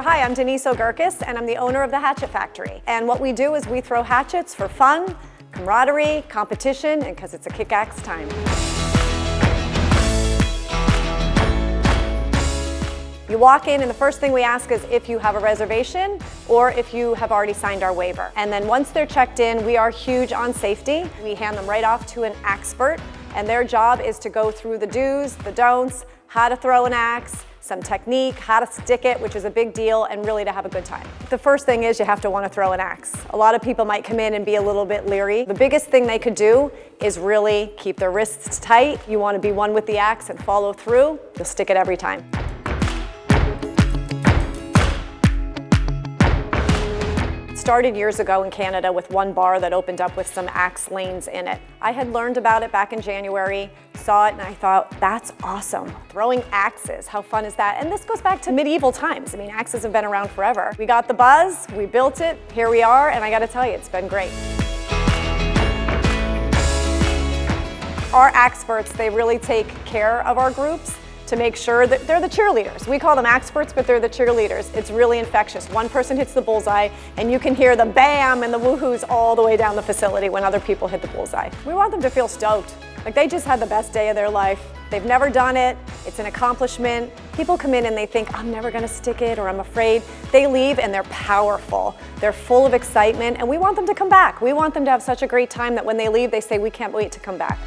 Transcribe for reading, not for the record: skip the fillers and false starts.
Hi, I'm Denise O'Gurkis, and I'm the owner of the Hatchet Factory. And what we do is we throw hatchets for fun, camaraderie, competition, and because it's a kick-ass time. You walk in and the first thing we ask is if you have a reservation or if you have already signed our waiver. And then once they're checked in, we are huge on safety. We hand them right off to an expert, and their job is to go through the do's, the don'ts, how to throw an axe, some technique, how to stick it, which is a big deal, and really to have a good time. The first thing is you have to want to throw an axe. A lot of people might come in and be a little bit leery. The biggest thing they could do is really keep their wrists tight. You want to be one with the axe and follow through. You'll stick it every time. Started years ago in Canada with one bar that opened up with some axe lanes in it. I had learned about it back in January, saw it, and I thought, that's awesome. Throwing axes, how fun is that? And this goes back to medieval times. I mean, axes have been around forever. We got the buzz, we built it, here we are, and I gotta tell you, it's been great. Our experts, they really take care of our groups to make sure that they're the cheerleaders. We call them experts, but they're the cheerleaders. It's really infectious. One person hits the bullseye, and you can hear the bam and the woohoos all the way down the facility when other people hit the bullseye. We want them to feel stoked. Like they just had the best day of their life. They've never done it. It's an accomplishment. People come in and they think, I'm never gonna stick it, or I'm afraid. They leave and they're powerful. They're full of excitement, and we want them to come back. We want them to have such a great time that when they leave, they say, we can't wait to come back.